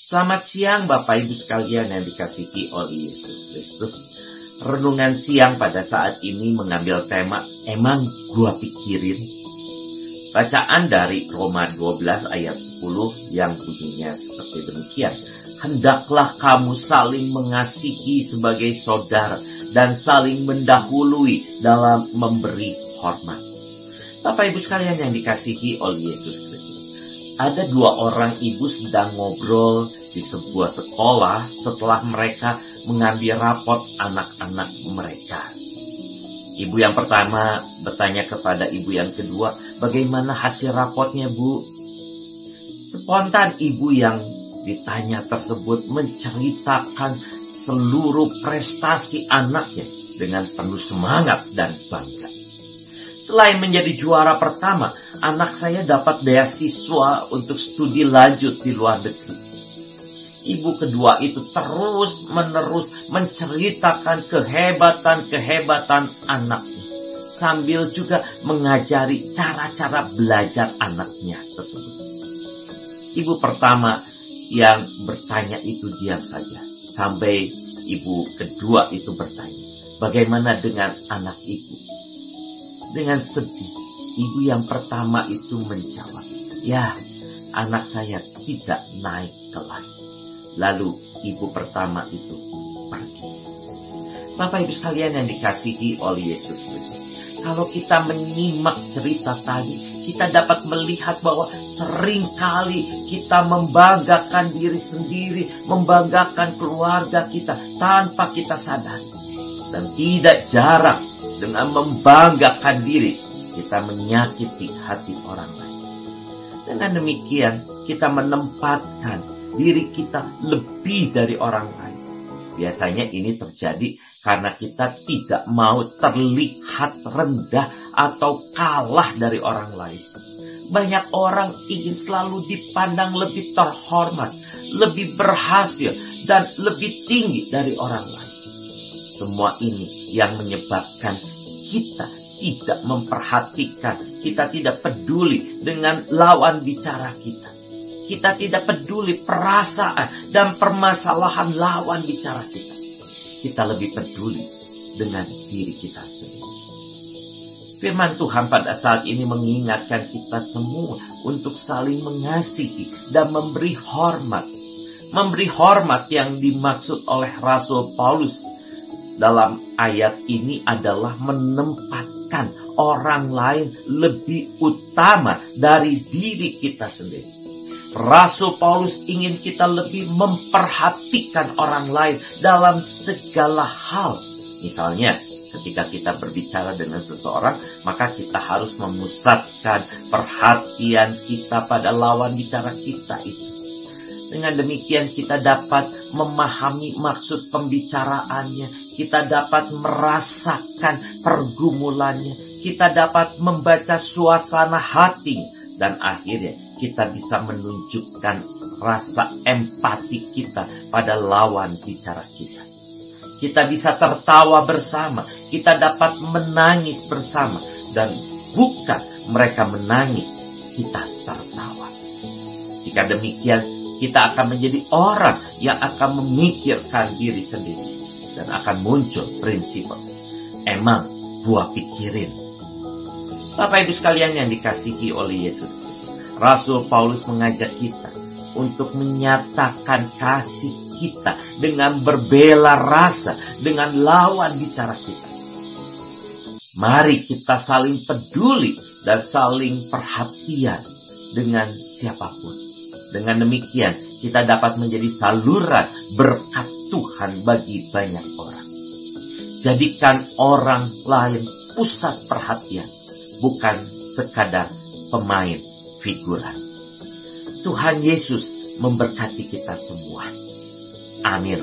Selamat siang Bapak Ibu sekalian yang dikasihi oleh Yesus Kristus. Renungan siang pada saat ini mengambil tema Emang Gua Pikirin. Bacaan dari Roma 12 ayat 10 yang bunyinya seperti demikian. Hendaklah kamu saling mengasihi sebagai saudara dan saling mendahului dalam memberi hormat. Bapak Ibu sekalian yang dikasihi oleh Yesus Kristus. Ada dua orang ibu sedang ngobrol di sebuah sekolah setelah mereka mengambil rapot anak-anak mereka. Ibu yang pertama bertanya kepada ibu yang kedua, bagaimana hasil rapotnya, Bu? Spontan ibu yang ditanya tersebut menceritakan seluruh prestasi anaknya dengan penuh semangat dan bangga. Selain menjadi juara pertama, anak saya dapat beasiswa untuk studi lanjut di luar negeri. Ibu kedua itu terus-menerus menceritakan kehebatan-kehebatan anaknya, sambil juga mengajari cara-cara belajar anaknya tersebut. Ibu pertama yang bertanya itu diam saja, sampai ibu kedua itu bertanya, bagaimana dengan anak ibu? Dengan sedih, ibu yang pertama itu menjawab, ya, anak saya tidak naik kelas. Lalu ibu pertama itu pergi. Bapak Ibu sekalian yang dikasihi oleh Yesus Kristus, kalau kita menyimak cerita tadi, kita dapat melihat bahwa seringkali kita membanggakan diri sendiri, membanggakan keluarga kita tanpa kita sadari. Dan tidak jarang dengan membanggakan diri, kita menyakiti hati orang lain. Dengan demikian, kita menempatkan diri kita lebih dari orang lain. Biasanya ini terjadi karena kita tidak mau terlihat rendah atau kalah dari orang lain. Banyak orang ingin selalu dipandang lebih terhormat, lebih berhasil, dan lebih tinggi dari orang lain. Semua ini yang menyebabkan kita tidak memperhatikan, kita tidak peduli dengan lawan bicara kita. Kita tidak peduli perasaan dan permasalahan lawan bicara kita. Kita lebih peduli dengan diri kita sendiri. Firman Tuhan pada saat ini mengingatkan kita semua untuk saling mengasihi dan memberi hormat. Memberi hormat yang dimaksud oleh Rasul Paulus dalam ayat ini adalah menempatkan orang lain lebih utama dari diri kita sendiri. Rasul Paulus ingin kita lebih memperhatikan orang lain dalam segala hal. Misalnya, ketika kita berbicara dengan seseorang, maka kita harus memusatkan perhatian kita pada lawan bicara kita itu. Dengan demikian kita dapat memahami maksud pembicaraannya, kita dapat merasakan pergumulannya, kita dapat membaca suasana hati, dan akhirnya kita bisa menunjukkan rasa empati kita pada lawan bicara kita. Kita bisa tertawa bersama, kita dapat menangis bersama, dan bukan mereka menangis, kita tertawa. Jika demikian, kita akan menjadi orang yang akan memikirkan diri sendiri. Dan akan muncul prinsip, emang gua pikirin. Bapak Ibu sekalian yang dikasihi oleh Yesus Kristus, Rasul Paulus mengajak kita untuk menyatakan kasih kita dengan berbela rasa dengan lawan bicara kita. Mari kita saling peduli dan saling perhatian dengan siapapun. Dengan demikian, kita dapat menjadi saluran berkat Tuhan bagi banyak orang. Jadikan orang lain pusat perhatian, bukan sekadar pemain figuran. Tuhan Yesus memberkati kita semua. Amin.